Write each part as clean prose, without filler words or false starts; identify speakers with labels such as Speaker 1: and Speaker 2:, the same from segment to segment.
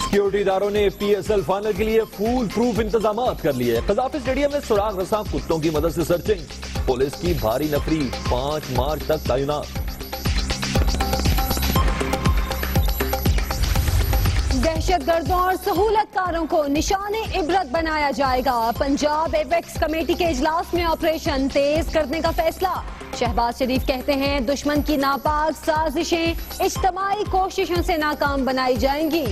Speaker 1: Security इदारों ने PSL final के लिए फूल प्रूफ इंतजाम कर लिए। कदाफी स्टेडियम में सुराग रसा कुत्तों की मदद से सर्चिंग। पुलिस की भारी नफरी 5 मार्च तक तैनात।
Speaker 2: दहशतगर्दों और सहूलतकारों को निशाने इबरत बनाया जाएगा। पंजाब एपेक्स कमेटी के इजलास में ऑपरेशन तेज करने का फैसला। शहबाज शरीफ कहते हैं दुश्मन की नापाक साजिशें इज्तमाई कोशिशों से नाकाम बनाई जाएंगी।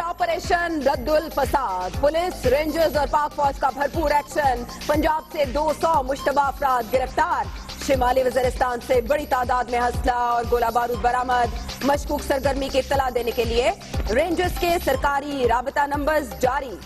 Speaker 3: ऑपरेशन रद्दुल फसाद, पुलिस, रेंजर्स और पाक फौज का भरपूर एक्शन। पंजाब से 200 मुश्तबा अफराद गिरफ्तार। शिमाली वज़ीरिस्तान से बड़ी तादाद में हसला और गोला बारूद बरामद। मशकूक सरगर्मी की इत्तला देने के लिए रेंजर्स के सरकारी राबता नंबर्स जारी।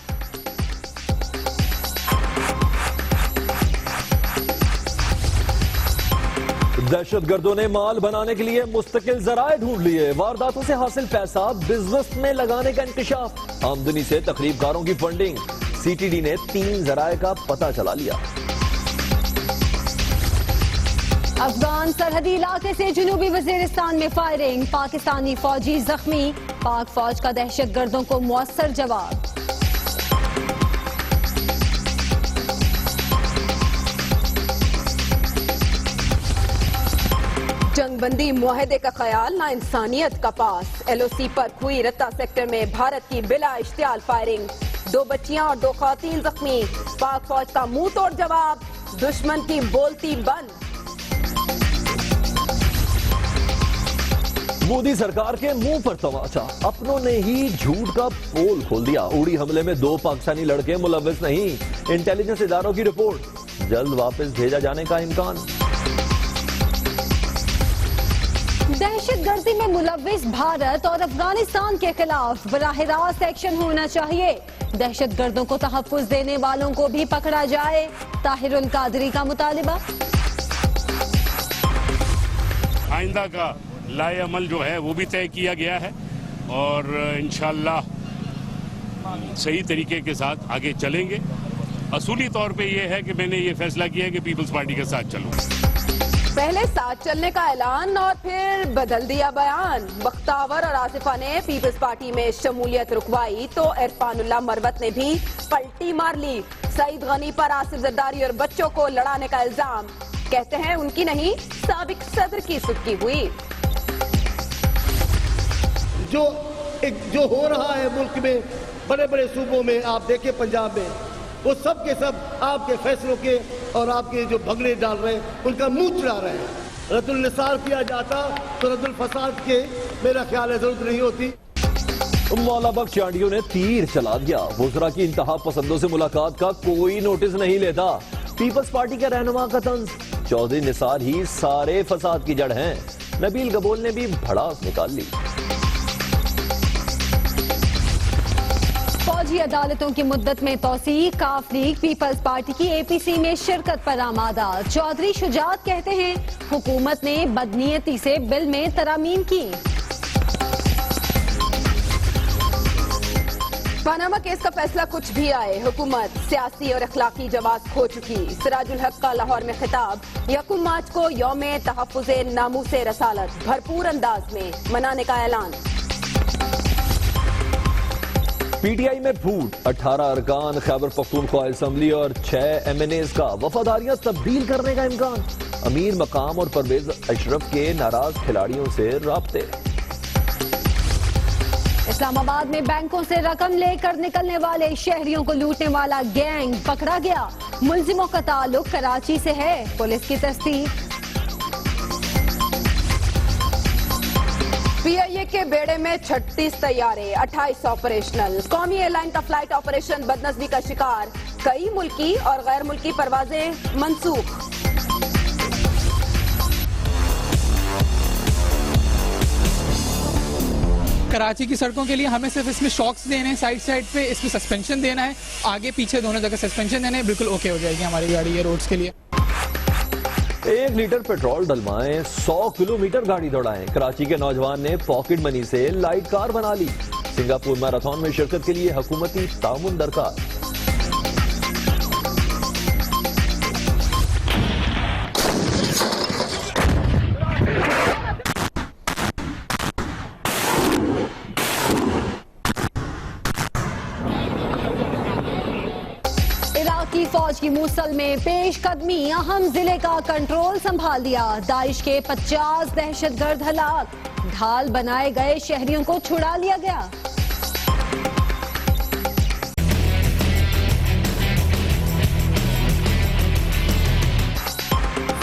Speaker 1: दहशतगर्दों ने माल बनाने के लिए मुस्तकिल जराए ढूंढ लिए। वारदातों से हासिल पैसा बिजनेस में लगाने का इंकशाफ। आमदनी से तकरीबकारों की फंडिंग। CTD ने 3 जराए का पता चला लिया।
Speaker 2: अफगान सरहदी इलाके से जनूबी वजीरिस्तान में फायरिंग। पाकिस्तानी फौजी जख्मी। पाक फौज का दहशतगर्दों को मुअस्सर जवाब।
Speaker 3: जंगबंदी मुआहदे का ख्याल ना इंसानियत का पास। LOC पर हुई रत्ता सेक्टर में भारत की बिला इश्तियाल फायरिंग। 2 बच्चियां और 2 ख़वातीन जख्मी। पाक फौज का मुंह तोड़ जवाब। दुश्मन की बोलती बंद।
Speaker 1: मोदी सरकार के मुंह पर तमाचा। अपनों ने ही झूठ का पोल खोल दिया। उड़ी हमले में 2 पाकिस्तानी लड़के मुलव्विस नहीं। इंटेलिजेंस इदारों की रिपोर्ट। जल्द वापस भेजा जाने का इम्कान।
Speaker 2: दहशतगर्दी में मुलव्विस भारत और अफगानिस्तान के खिलाफ बराह रास्त एक्शन होना चाहिए। दहशतगर्दों को तहफ्फुज देने वालों को भी पकड़ा जाए। ताहिरुल कादरी का मुतालिबा।
Speaker 4: आइंदा का लाए अमल जो है वो भी तय किया गया है और इंशाअल्लाह सही तरीके के साथ आगे चलेंगे। असूली तौर पे ये है कि मैंने ये फैसला किया है कि पीपल्स पार्टी के साथ चलूं।
Speaker 3: पहले साथ चलने का ऐलान और फिर बदल दिया बयान। बख्तावर और आसिफा ने पीपल्स पार्टी में शमूलियत रुकवाई तो इरफानुल्लाह मरवत ने भी पलटी मार ली। सईद गनी पर आसिफ जरदारी और बच्चों को लड़ाने का इल्जाम। कहते हैं उनकी नहीं साबिक सदर की सुक्की हुई।
Speaker 5: जो हो रहा है मुल्क में बड़े बड़े सूबों में, आप देखें पंजाब में, वो सब के सब आपके फैसलों के और आपके जो भगड़े डाल रहे हैं उनका मुंह चढ़ा रहे हैं। रद्दुल निसार किया जाता तो रद्दुल फसाद के मेरा ख्याल है जरूरत नहीं होती।
Speaker 1: मौला बख्श चांडियों ने तीर चला दिया। वुज़रा की इंतहा पसंदों से मुलाकात का कोई नोटिस नहीं लेता। पीपल्स पार्टी के रहनुमा का तंज। चौधरी निसार ही सारे फसाद की जड़ हैं। नबील गबोल ने भी भड़ास निकाल ली।
Speaker 2: फौजी अदालतों की मुद्दत में तौसीक़। काफ लीग पीपल्स पार्टी की APC में शिरकत पर आमादा। चौधरी शुजात कहते हैं हुकूमत ने बदनीयती से बिल में तरामीम की।
Speaker 3: पनामा केस का फैसला कुछ भी आए, हुकूमत सियासी और अखलाकी जवाब खो चुकी। सिराजुल हक का लाहौर में खिताब। 1 मार्च को यौमे तहफ्फुज़े नामूसे रसालत भरपूर अंदाज में मनाने का ऐलान।
Speaker 1: PTI में फूट। 18 अरकान खैबर पख्तूनख्वा असम्बली और 6 MNAs का वफादारियां तब्दील करने का इम्कान। अमीर मकाम और परवेज अशरफ के नाराज खिलाड़ियों से राब्ते।
Speaker 2: इस्लामाबाद में बैंकों से रकम लेकर निकलने वाले शहरियों को लूटने वाला गैंग पकड़ा गया। मुलजिमों का ताल्लुक कराची से है, पुलिस की तस्दीक।
Speaker 3: PIA के बेड़े में 36 तैयारे, 28 ऑपरेशनल। कौमी एयरलाइन का फ्लाइट ऑपरेशन बदनस्बी का शिकार। कई मुल्की और गैर मुल्की परवाजें मंसूख।
Speaker 6: कराची की सड़कों के लिए हमें सिर्फ इसमें शॉक्स देने हैं साइड साइड पे, इसमें सस्पेंशन देना है, आगे पीछे दोनों जगह सस्पेंशन देने हैं, बिल्कुल ओके हो जाएगी हमारी गाड़ी ये रोड्स के लिए।
Speaker 1: 1 लीटर पेट्रोल डलवाएं, 100 किलोमीटर गाड़ी दौड़ाएं। कराची के नौजवान ने पॉकेट मनी से लाइट कार बना ली। सिंगापुर मैराथन में शिरकत के लिए हुकूमती तामुन दरकार।
Speaker 2: इराकी फौज की मूसल में पेशकदमी, अहम जिले का कंट्रोल संभाल लिया। दाइश के 50 दहशतगर्द हलाक, ढाल बनाए गए शहरियों को छुड़ा लिया गया।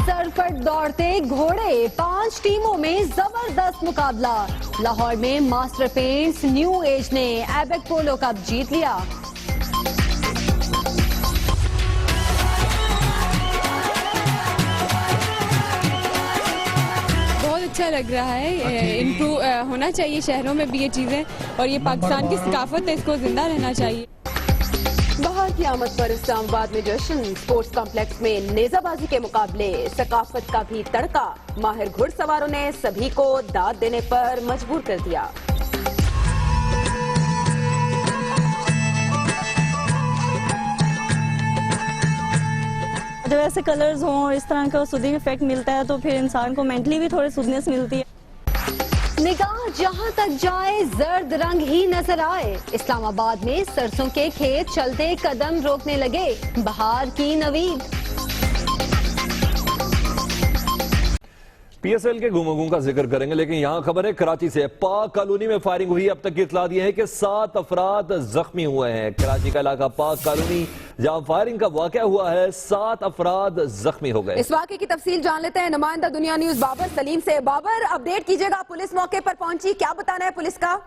Speaker 2: सर पर दौड़ते घोड़े, 5 टीमों में जबरदस्त मुकाबला। लाहौर में मास्टर पेंट्स न्यू एज ने एबेक पोलो कप जीत लिया।
Speaker 7: अच्छा लग रहा है, इम्प्रूव होना चाहिए शहरों में भी ये चीजें, और ये पाकिस्तान की सकाफत है, इसको जिंदा रहना चाहिए।
Speaker 3: बहार की आमद पर इस्लामाबाद में जश्न, स्पोर्ट्स कॉम्प्लेक्स में नेजाबाजी के मुकाबले, सकाफत का भी तड़का। माहिर घुड़सवारों ने सभी को दाद देने पर मजबूर कर दिया।
Speaker 8: जब ऐसे कलर्स हों और इस तरह का सूदिंग इफेक्ट मिलता है तो फिर इंसान को मेंटली भी थोड़ी सूदनेस मिलती है।
Speaker 2: निगाह जहां तक जाए जर्द रंग ही नजर आए। इस्लामाबाद में सरसों के खेत चलते कदम रोकने लगे, बहार की नवीद।
Speaker 1: पीएसएल के गुमगुम का जिक्र करेंगे, लेकिन यहां खबर है कराची से। पाक कॉलोनी में फायरिंग हुई। अब तक की इतला दी है कि 7 अफराद जख्मी हुए हैं। कराची का इलाका पाक कॉलोनी जहां फायरिंग का वाकया हुआ है, 7 अफराद जख्मी हो गए।
Speaker 3: इस वाकये की तफसील जान लेते हैं नुमाइंदा दुनिया न्यूज बाबर सलीम से। बाबर, अपडेट कीजिएगा, पुलिस मौके पर पहुंची, क्या बताना है पुलिस का?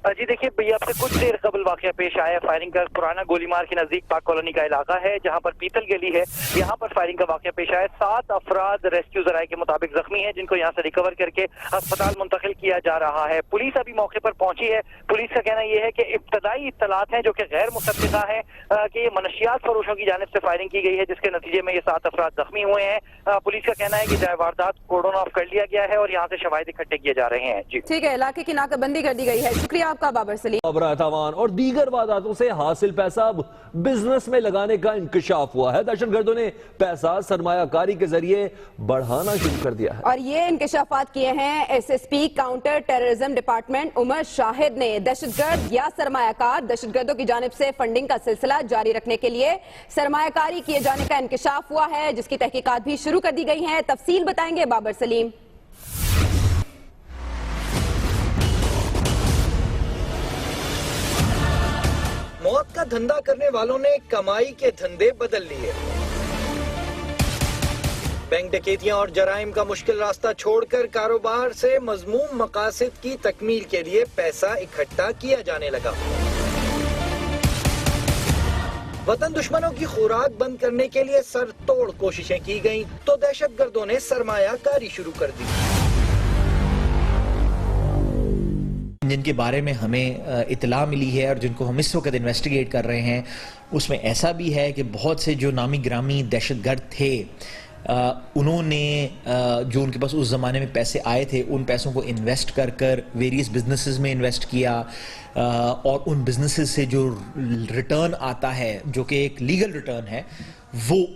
Speaker 9: जी देखिए भैया, आपसे कुछ देर कबल वाकया पेश आया फायरिंग का। पुराना गोलीमार के नजदीक पाक कॉलोनी का इलाका है, जहां पर पीतल गली है, यहाँ पर फायरिंग का वाकया पेश आया। 7 अफराद रेस्क्यू जराये के मुताबिक जख्मी हैं, जिनको यहाँ से रिकवर करके अस्पताल मुंतकिल किया जा रहा है। पुलिस अभी मौके पर पहुंची है। पुलिस का कहना यह है कि इब्तदाई इत्तलात हैं जो कि गैर मुसद्दिका है कि ये मनशियात फरोशों की जानिब से फायरिंग की गई है, जिसके नतीजे में ये 7 अफराद जख्मी हुए हैं। पुलिस का कहना है कि जाए वारदात कोर्डन ऑफ कर लिया गया है और यहाँ से शवाहिद इकट्ठे किए जा रहे हैं। जी
Speaker 3: ठीक है, इलाके की नाकाबंदी कर दी गई है। शुक्रिया आपका बाबर सलीम।
Speaker 1: तावान और दीगर वादातों से हासिल पैसा अब बिजनेस में लगाने का इंकशाफ हुआ है। दहशतगर्दों ने पैसा सरमायाकारी के जरिए बढ़ाना शुरू कर दिया है।
Speaker 3: और ये इंकशाफात किए हैं SSP counter terrorism department Umar Shahid ने। दहशतगर्द या सरमायाकार, दहशतगर्दों की जानिब से फंडिंग का सिलसिला जारी रखने के लिए सरमायाकारी किए जाने का इंकशाफ हुआ है, जिसकी तहकीकात भी शुरू कर दी गई है। तफसील बताएंगे बाबर सलीम।
Speaker 10: मौत का धंधा करने वालों ने कमाई के धंधे बदल लिए। बैंक डकैतियां और जराइम का मुश्किल रास्ता छोड़कर कारोबार से मजमूम मकासद की तकमील के लिए पैसा इकट्ठा किया जाने लगा। वतन दुश्मनों की खुराक बंद करने के लिए सर तोड़ कोशिशें की गईं, तो दहशतगर्दों ने सरमायाकारी शुरू कर दी।
Speaker 11: जिनके बारे में हमें इतला मिली है और जिनको हम इस वक्त इन्वेस्टिगेट कर रहे हैं, उसमें ऐसा भी है कि बहुत से जो नामी ग्रामी दहशतगर्द थे, उन्होंने जो उनके पास उस ज़माने में पैसे आए थे, उन पैसों को इन्वेस्ट कर कर वेरियस बिजनेसेस में इन्वेस्ट किया, और उन बिजनेसेस से जो रिटर्न आता है, जो कि एक लीगल रिटर्न है,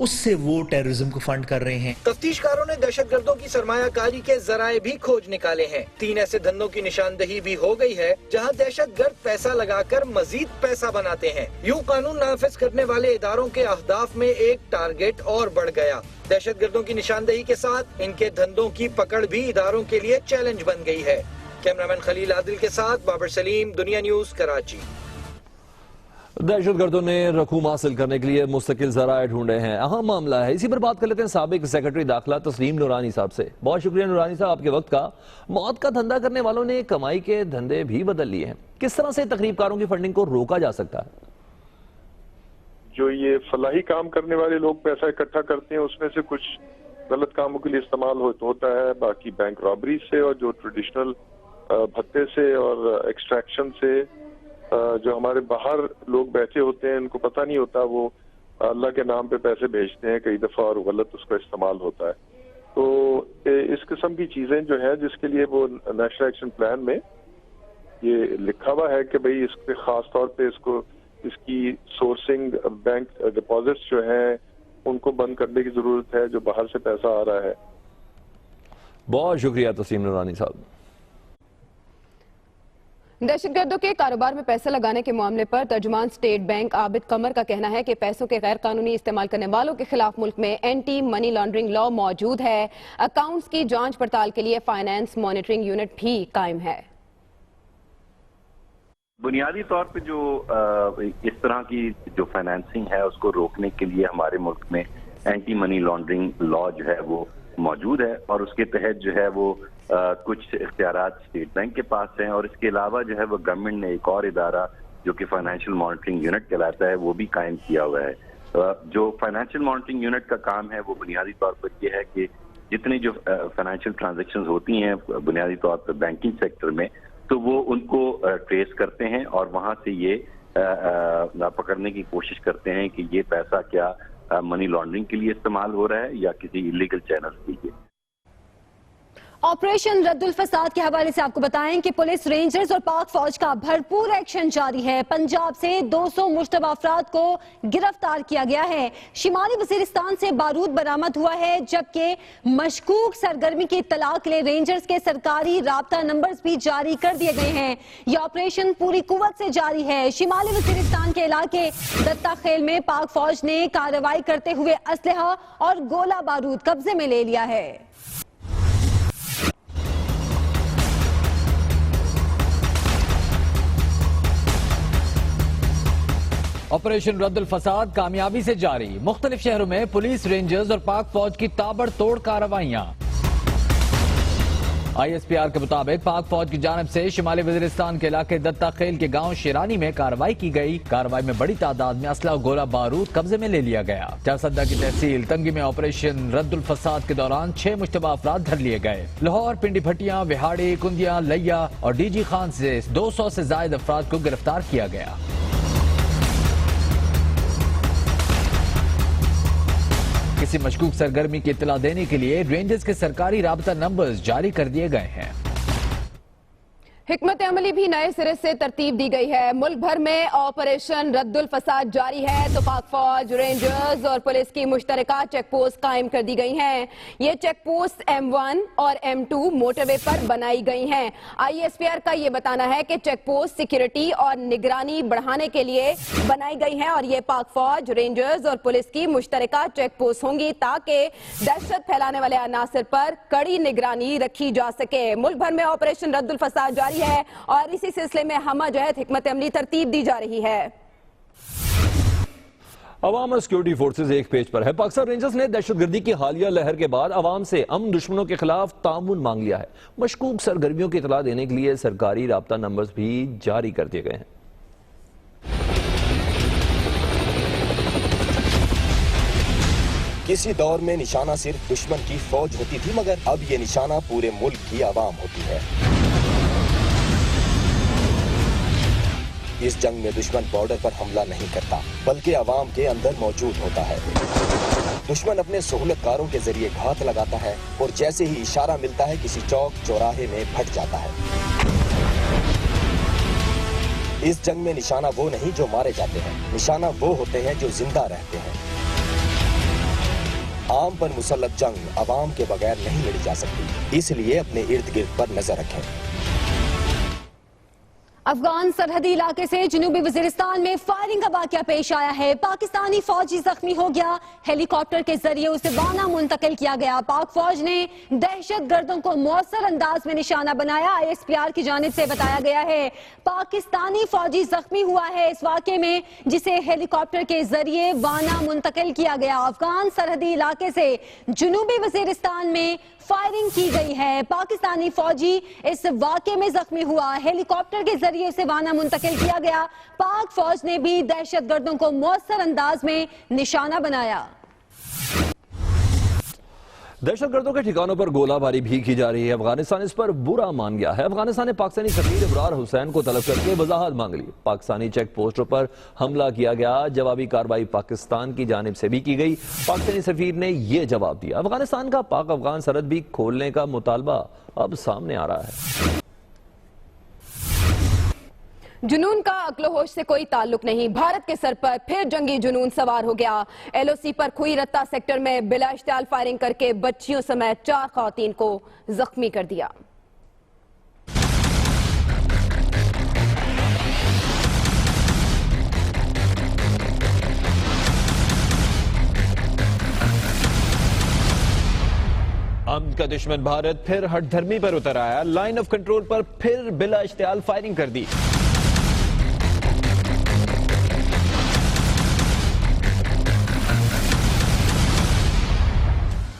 Speaker 11: उससे वो टेररिज्म को फंड कर रहे हैं।
Speaker 10: तफ्तीशकारों ने दहशतगर्दों की सरमायाकारी के जराये भी खोज निकाले हैं। 3 ऐसे धंधों की निशानदही भी हो गई है जहां दहशतगर्द पैसा लगाकर मजीद पैसा बनाते हैं। यूं कानून नाफिज करने वाले इदारों के अहदाफ में एक टारगेट और बढ़ गया। दहशतगर्दों की निशानदही के साथ इनके धंधों की पकड़ भी इदारों के लिए चैलेंज बन गई है। कैमरामैन खलील आदिल के साथ बाबर सलीम, दुनिया न्यूज, कराची।
Speaker 1: दहशतगर्दों ने रकूम हासिल करने के लिए मुस्तकिल जराए ढूंढे हैं। अहम मामला है, इसी पर बात कर लेते हैं साबिक सेक्रेटरी दाखिला तस्लीम नूरानी साहब से। बहुत शुक्रिया नूरानी साहब आपके वक्त का। मौत का धंधा करने वालों ने कमाई के धंधे भी बदल लिए हैं। किस तरह से तकरीबकारों की फंडिंग को रोका जा सकता है?
Speaker 12: जो ये फलाही काम करने वाले लोग पैसा इकट्ठा करते हैं, उसमें से कुछ गलत कामों के लिए इस्तेमाल होता है, बाकी बैंक रॉबरी से और जो ट्रेडिशनल भत्ते से और एक्सट्रैक्शन से जो हमारे बाहर लोग बैठे होते हैं, उनको पता नहीं होता, वो अल्लाह के नाम पे पैसे भेजते हैं कई दफा और गलत उसका इस्तेमाल होता है। तो इस किस्म की चीजें जो है, जिसके लिए वो नेशनल एक्शन प्लान में ये लिखा हुआ है कि भाई इस पे खास तौर पे इसकी सोर्सिंग, बैंक डिपॉजिट्स जो है उनको बंद करने की जरूरत है, जो बाहर से पैसा आ रहा है।
Speaker 1: बहुत शुक्रिया तस्लीम नूरानी साहब।
Speaker 3: दहशतगर्दों के कारोबार में पैसा लगाने के मामले पर तर्जुमान स्टेट बैंक आबिद कमर का कहना है कि पैसों के गैर कानूनी इस्तेमाल करने वालों के खिलाफ मुल्क में एंटी मनी लॉन्ड्रिंग लॉ मौजूद है। अकाउंट्स की जांच पड़ताल के लिए फाइनेंस मॉनिटरिंग यूनिट भी कायम है।
Speaker 13: बुनियादी तौर पे जो इस तरह की जो फाइनेंसिंग है उसको रोकने के लिए हमारे मुल्क में एंटी मनी लॉन्ड्रिंग लॉ जो है वो मौजूद है और उसके तहत जो है वो कुछ इख्तियारात स्टेट बैंक के पास हैं और इसके अलावा जो है वो गवर्नमेंट ने एक और इदारा जो कि फाइनेंशियल मॉनिटरिंग यूनिट कहलाता है वो भी कायम किया हुआ है। जो फाइनेंशियल मॉनिटरिंग यूनिट का काम है वो बुनियादी तौर पर ये है कि जितनी जो फाइनेंशियल ट्रांजेक्शंस होती हैं बुनियादी तौर पर बैंकिंग सेक्टर में, तो वो उनको ट्रेस करते हैं और वहां से ये पकड़ने की कोशिश करते हैं कि ये पैसा क्या मनी लॉन्ड्रिंग के लिए इस्तेमाल हो रहा है या किसी इलीगल चैनल के लिए।
Speaker 2: ऑपरेशन रद्दुल फसाद के हवाले से आपको बताएं कि पुलिस, रेंजर्स और पाक फौज का भरपूर एक्शन जारी है। पंजाब से 200 मुश्तबा अफराद को गिरफ्तार किया गया है। शिमाली वजीरिस्तान से बारूद बरामद हुआ है, जबकि मशकूक सरगर्मी की इत्तला के लिए रेंजर्स के सरकारी राब्ता नंबर्स भी जारी कर दिए गए हैं। यह ऑपरेशन पूरी कुव्वत से जारी है। शिमाली वजीरिस्तान के इलाके दत्ता खेल में पाक फौज ने कार्रवाई करते हुए असलहा और गोला बारूद कब्जे में ले लिया है।
Speaker 14: ऑपरेशन रद्दुल फसाद कामयाबी से जारी। मुख्तलिफ शहरों में पुलिस, रेंजर्स और पाक फौज की ताबड़तोड़ कार्रवाइयां। ISPR के मुताबिक पाक फौज की जानिब से शिमाली वजीरिस्तान के इलाके दत्ता खेल के गांव शिरानी में कार्रवाई की गई। कार्रवाई में बड़ी तादाद में असला और गोला बारूद कब्जे में ले लिया गया। चारसद्दा की तहसील तंगी में ऑपरेशन रद्दुल फसाद के दौरान 6 मुश्तबा अफराद धर लिए गए। लाहौर, पिंडी भट्टियां, विहाड़ी, कुंदिया, लैया और DG खान से 200 से ज्यादा अफराद को गिरफ्तार किया गया। किसी मशकूक सरगर्मी की इत्तला देने के लिए रेंजर्स के सरकारी राबता नंबर्स जारी कर दिए गए हैं।
Speaker 3: हिकमत अमली भी नए सिरे से तरतीब दी गई है। मुल्क भर में ऑपरेशन रद्दुल फसाद जारी है तो पाक फौज, रेंजर्स और पुलिस की मुश्तरका चेक पोस्ट कायम कर दी गई हैं। ये चेक पोस्ट M1 और M2 मोटरवे पर बनाई गई हैं। ISPR का ये बताना है कि चेक पोस्ट सिक्योरिटी और निगरानी बढ़ाने के लिए बनाई गई हैं और ये पाक फौज, रेंजर्स और पुलिस की मुश्तरका चेक पोस्ट होंगी ताकि दहशत फैलाने वाले अनासर पर कड़ी निगरानी रखी जा सके। मुल्क भर में ऑपरेशन रद्दुल फसाद जारी है और इसी सिलसिले में हमा जहद हिकमत अमली तरतीब दी जा रही है।
Speaker 1: अवाम और सिक्योरिटी फोर्सेज एक पेज पर है। पाकिस्तान रेंजर्स ने दहशतगर्दी की हालिया लहर के बाद अवाम से अमन दुश्मनों के खिलाफ तामुन मांग लिया है। मशकूक सरगर्मियों की इतला देने के लिए सरकारी राब्ता नंबर्स भी जारी कर दिए गए हैं।
Speaker 15: किसी दौर में निशाना सिर्फ दुश्मन की फौज होती थी, मगर अब ये निशाना पूरे मुल्क की आवाम होती है। इस जंग में दुश्मन बॉर्डर पर हमला नहीं करता, बल्कि आवाम के अंदर मौजूद होता है। दुश्मन अपने सहूलतकारों के जरिए घात लगाता है और जैसे ही इशारा मिलता है किसी चौक चौराहे में फट जाता है। इस जंग में निशाना वो नहीं जो मारे जाते हैं, निशाना वो होते हैं जो जिंदा रहते हैं। आम पर मुसल्लत जंग आवाम के बगैर नहीं लड़ी जा सकती, इसलिए अपने इर्द गिर्द पर नजर रखें।
Speaker 2: अफगान सरहदी इलाके से जनूबी वजीरिस्तान में फायरिंग का वाकया पेश आया है। पाकिस्तानी फौजी जख्मी हो गया, हेलीकॉप्टर के जरिए उसे वाना मुंतकिल किया गया। पाक फौज ने दहशत गर्दों को मौसर अंदाज में निशाना बनाया। ISPR की जानिब से बताया गया है पाकिस्तानी फौजी जख्मी हुआ है इस वाकये में, जिसे हेलीकॉप्टर के जरिए वाना मुंतकिल किया गया। अफगान सरहदी इलाके से जनूबी वजीरिस्तान में फायरिंग की गई है। पाकिस्तानी फौजी इस वाकये में जख्मी हुआ, हेलीकॉप्टर के जरिए उसे वाना मुंतकिल किया गया। पाक फौज ने भी दहशतगर्दों को मौसर अंदाज में निशाना बनाया।
Speaker 1: दहशतगर्दों के ठिकानों पर गोलाबारी भी की जा रही है। अफगानिस्तान इस पर बुरा मान गया है। अफगानिस्तान ने पाकिस्तानी सफीर इब्रार हुसैन को तलब करके वजाहत मांग ली। पाकिस्तानी चेक पोस्टों पर हमला किया गया। जवाबी कार्रवाई पाकिस्तान की जानिब से भी की गई। पाकिस्तानी सफीर ने यह जवाब दिया। अफगानिस्तान का पाक अफगान सरहद भी खोलने का मुतालबा अब सामने आ रहा है।
Speaker 3: जुनून का अक्लो होश से कोई ताल्लुक नहीं। भारत के सर पर फिर जंगी जुनून सवार हो गया। एलओसी पर खुई रत्ता सेक्टर में बिला इश्तियाल फायरिंग करके बच्चियों समेत 4 खवातीन को जख्मी कर दिया।
Speaker 1: अमन का दुश्मन भारत फिर हठधर्मी पर उतर आया। लाइन ऑफ कंट्रोल पर फिर बिला इश्तियाल फायरिंग कर दी।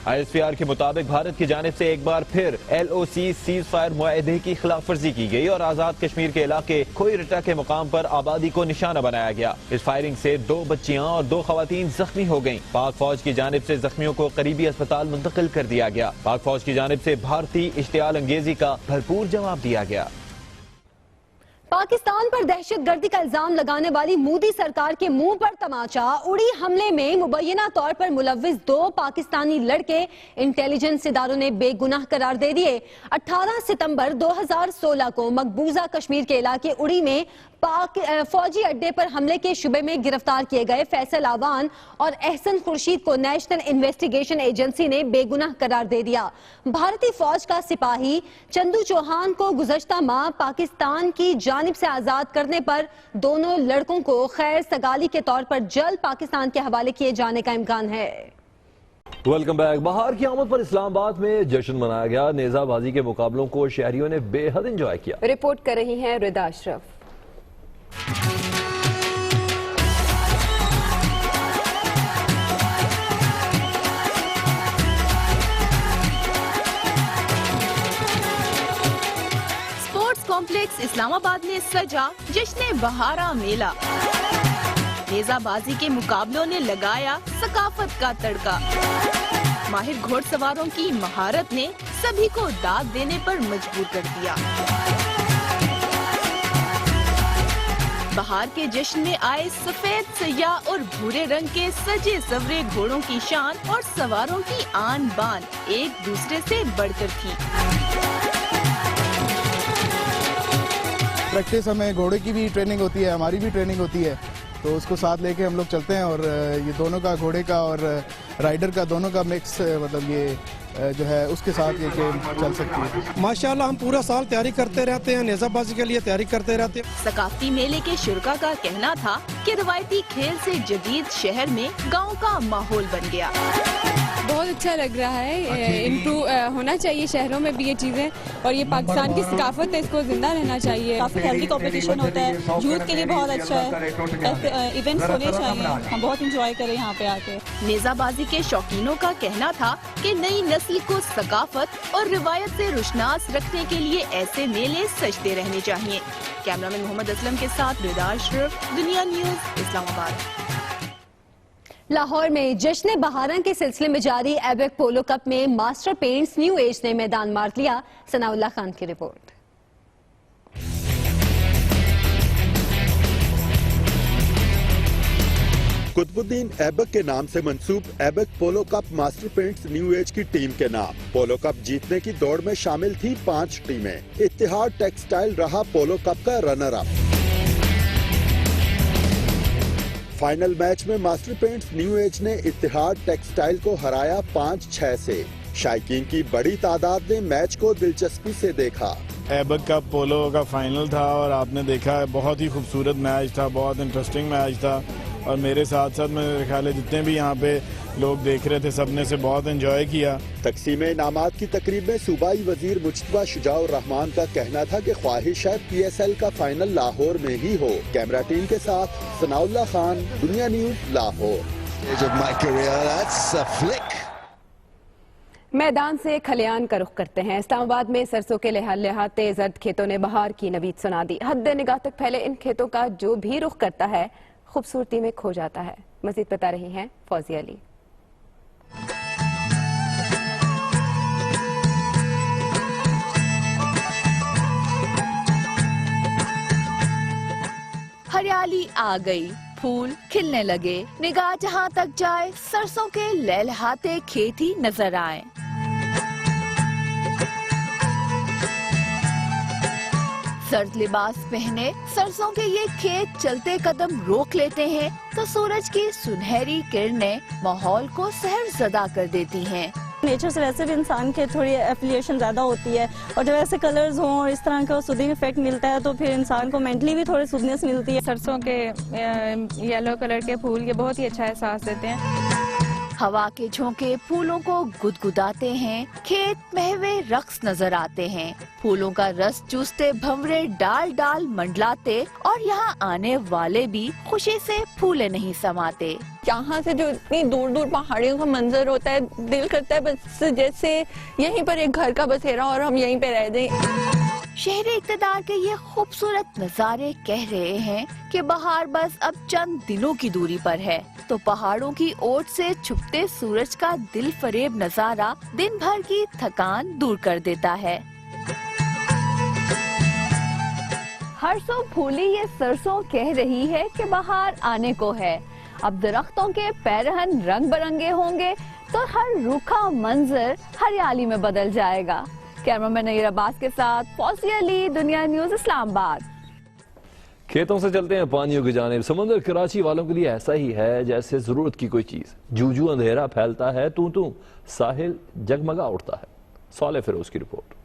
Speaker 1: आईएसपीआर के मुताबिक भारत की जानिब से एक बार फिर एलओसी सीज फायर मुआहदे की खिलाफ वर्जी की गई और आजाद कश्मीर के इलाके खोई रट्टा के मुकाम पर आबादी को निशाना बनाया गया। इस फायरिंग से 2 बच्चियां और 2 खवातीन जख्मी हो गईं। पाक फौज की जानिब से जख्मियों को करीबी अस्पताल मुंतकिल कर दिया गया। पाक फौज की जानिब से भारतीय इश्तियाल अंगेजी का भरपूर जवाब दिया गया।
Speaker 2: पाकिस्तान पर दहशतगर्दी का इल्जाम लगाने वाली मोदी सरकार के मुंह पर तमाचा। उड़ी हमले में मुबैना तौर पर मुलव्विस 2 पाकिस्तानी लड़के इंटेलिजेंस इदारों ने बेगुनाह करार दे दिए। 18 सितंबर 2016 को मकबूजा कश्मीर के इलाके उड़ी में पाक फौजी अड्डे पर हमले के शुबे में गिरफ्तार किए गए फैसल आवान और एहसन खुर्शीद को नेशनल इन्वेस्टिगेशन एजेंसी ने बेगुनाह करार दे दिया। भारतीय फौज का सिपाही चंदू चौहान को गुज़श्ता माह पाकिस्तान की जानिब से आजाद करने पर दोनों लड़कों को खैर सगाली के तौर पर जल्द पाकिस्तान के हवाले किए जाने का इम्कान है।
Speaker 1: Welcome back. बहार की आमद पर इस्लामाबाद में जश्न मनाया गया। नेजाबाजी के मुकाबलों को शहरियों ने बेहद एंजॉय किया।
Speaker 3: रिपोर्ट कर रही हैं रिदा अशरफ।
Speaker 16: स्पोर्ट्स कॉम्प्लेक्स इस्लामाबाद में सजा जश्न बहारा मेला। नेजाबाजी के मुकाबलों ने लगाया सकाफत का तड़का। माहिर घोड़सवारों की महारत ने सभी को दाद देने पर मजबूर कर दिया। बहार के जश्न में आए सफेद सयाह और भूरे रंग के सजे सवरे घोड़ों की शान और सवारों की आन बान एक दूसरे से बढ़कर थी।
Speaker 17: प्रैक्टिस हमें घोड़े की भी ट्रेनिंग होती है, हमारी भी ट्रेनिंग होती है, तो उसको साथ लेके हम लोग चलते हैं और ये दोनों का घोड़े का और राइडर का दोनों का मिक्स मतलब ये जो है उसके साथ ये गेम चल सकती है।
Speaker 18: माशाल्लाह हम पूरा साल तैयारी करते रहते हैं, नेजाबाजी के लिए तैयारी करते रहते हैं।
Speaker 16: सकाफती मेले के शुरका का कहना था कि रवायती खेल से जदीद शहर में गांव का माहौल बन गया।
Speaker 7: बहुत अच्छा लग रहा है। इम्प्रूव होना चाहिए शहरों में भी ये चीजें, और ये पाकिस्तान की सकाफत है, इसको जिंदा रहना चाहिए।
Speaker 8: काफी हेल्दी कंपटीशन होता है, यूथ के लिए बहुत अच्छा है। इवेंट्स होने चाहिए, हम बहुत इंजॉय करें यहाँ पे आके।
Speaker 16: नेजाबाजी के शौकीनों का कहना था कि नई नस्ल को सकाफत और रिवायत से रुशनास रखने के लिए ऐसे मेले सजते रहने चाहिए। कैमरामैन मोहम्मद असलम के साथ रिदा अशरफ, दुनिया न्यूज, इस्लामाबाद।
Speaker 2: लाहौर में जश्न बहारा के सिलसिले में जारी एबेक पोलो कप में मास्टर पेंट्स न्यू एज ने मैदान मार लिया। सनाउल्लाह खान की रिपोर्ट।
Speaker 19: कुतुबुद्दीन ऐबक के नाम से मंसूब Aibak polo cup Master Paints New Age की टीम के नाम। पोलो कप जीतने की दौड़ में शामिल थी 5 टीमें। इत्तिहाद टेक्सटाइल रहा पोलो कप का रनर अप। फाइनल मैच में मास्टर पेंट्स न्यू एज ने इत्तिहाद टेक्सटाइल को हराया 5-6 से। शायकीन की बड़ी तादाद ने मैच को दिलचस्पी से देखा।
Speaker 20: ऐबक का पोलो का फाइनल था और आपने देखा बहुत ही खूबसूरत मैच था, बहुत इंटरेस्टिंग मैच था, और मेरे साथ साथ मेरे ख्याल है जितने भी यहाँ पे लोग देख रहे थे सबने से बहुत एंजॉय किया।
Speaker 19: तकसीम इनामात की तकरीब में सूबाई वजीर मुज्तबा शुजाउर रहमान का कहना था कि ख्वाहिश है PSL का फाइनल लाहौर में ही हो। कैमरा टीम के साथ सनाउल्लाह खान, दुनिया न्यूज, लाहौर।
Speaker 3: मैदान से खलियान का रुख करते हैं। इस्लामाबाद में सरसों के लहाते जर्द खेतों ने बहार की नवीद सुना दी। हद निगाह तक फैले इन खेतों का जो भी रुख करता है खूबसूरती में खो जाता है। मजीद बता रही हैं फौजिया अली।
Speaker 16: हरियाली आ गई, फूल खिलने लगे, निगाह जहाँ तक जाए सरसों के लहलहाते खेत ही नजर आए। सर्द लिबास पहने सरसों के ये खेत चलते कदम रोक लेते हैं तो सूरज की सुनहरी किरणें माहौल को सहरज़दा कर देती हैं।
Speaker 8: नेचर से वैसे भी इंसान के थोड़ी एफिलिएशन ज़्यादा होती है और जब ऐसे कलर्स हों और इस तरह का सूदिंग इफेक्ट मिलता है तो फिर इंसान को मेंटली भी थोड़ी सूदनेस मिलती है।
Speaker 7: सरसों के येलो कलर के फूल ये बहुत ही अच्छा एहसास देते हैं।
Speaker 16: हवा के झोंके फूलों को गुदगुदाते हैं, खेत महवे रक्स नजर आते हैं, फूलों का रस चूसते भंवरे डाल डाल मंडलाते और यहाँ आने वाले भी खुशी से फूले नहीं समाते।
Speaker 21: यहाँ से जो इतनी दूर दूर पहाड़ियों का मंजर होता है, दिल करता है बस जैसे यहीं पर एक घर का बसेरा और हम यहीं पे रह जाएं।
Speaker 16: शहरी इक़्तिदार के ये खूबसूरत नज़ारे कह रहे हैं कि बहार बस अब चंद दिनों की दूरी पर है, तो पहाड़ों की ओट से छुपते सूरज का दिल फरेब नजारा दिन भर की थकान दूर कर देता है।
Speaker 2: हर्षों फूली ये सरसों कह रही है कि बहार आने को है। अब दरख्तों के पैरहन रंग बिरंगे होंगे तो हर रूखा मंजर हरियाली में बदल जाएगा। कैमरामैन नईर अब्बास के साथ फौजिया अली, दुनिया न्यूज, इस्लामाबाद।
Speaker 1: खेतों से चलते हैं पानियों की जानिब। समंदर कराची वालों के लिए ऐसा ही है जैसे जरूरत की कोई चीज। जूजू अंधेरा फैलता है, तू तू साहिल जगमगा उठता है। साले फिरोज की रिपोर्ट।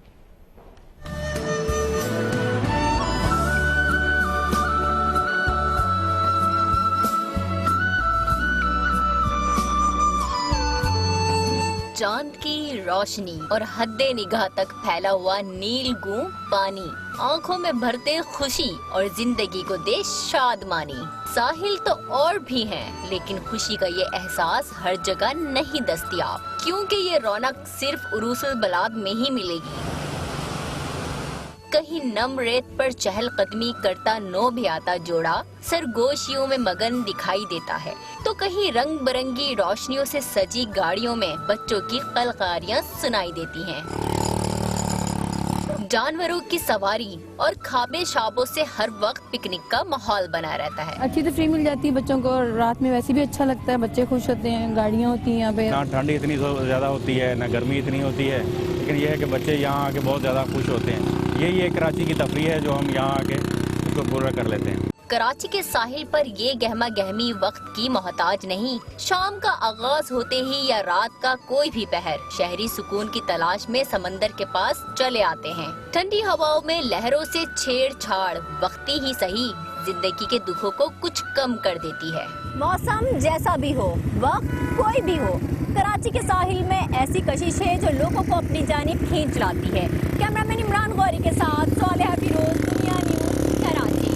Speaker 22: चांद की रोशनी और हद्दे निगाह तक फैला हुआ नील गूं पानी आंखों में भरते खुशी और जिंदगी को दे शादमानी। साहिल तो और भी हैं, लेकिन खुशी का ये एहसास हर जगह नहीं दस्तयाब, क्योंकि ये रौनक सिर्फ उरूसुल बलाद में ही मिलेगी। कहीं नम रेत पर चहलकदमी करता नो भी आता जोड़ा सरगोशियों में मगन दिखाई देता है, तो कहीं रंग बिरंगी रोशनियों से सजी गाड़ियों में बच्चों की कलकारियां सुनाई देती हैं। जानवरों की सवारी और खाबे शाबों से हर वक्त पिकनिक का माहौल बना रहता है।
Speaker 7: अच्छी तफरीह मिल जाती है बच्चों को, और रात में वैसे भी अच्छा लगता है, बच्चे खुश होते हैं, गाड़ियाँ होती हैं यहाँ पे।
Speaker 23: ना ठंडी इतनी ज़्यादा होती है, ना गर्मी इतनी होती है, लेकिन यह है कि बच्चे यहाँ आके बहुत ज़्यादा खुश होते हैं। यही एक कराची की तफरीह है जो हम यहाँ आके उसको पूरा कर लेते हैं।
Speaker 22: कराची के साहिल पर ये गहमा गहमी वक्त की मोहताज नहीं। शाम का आगाज होते ही या रात का कोई भी पहर शहरी सुकून की तलाश में समंदर के पास चले आते हैं। ठंडी हवाओं में लहरों से छेड़छाड़ वक्ती ही सही जिंदगी के दुखों को कुछ कम कर देती है।
Speaker 2: मौसम जैसा भी हो, वक्त कोई भी हो, कराची के साहिल में ऐसी कशिश है जो लोगों को अपनी जानिब खींच लाती है। कैमरामैन इमरान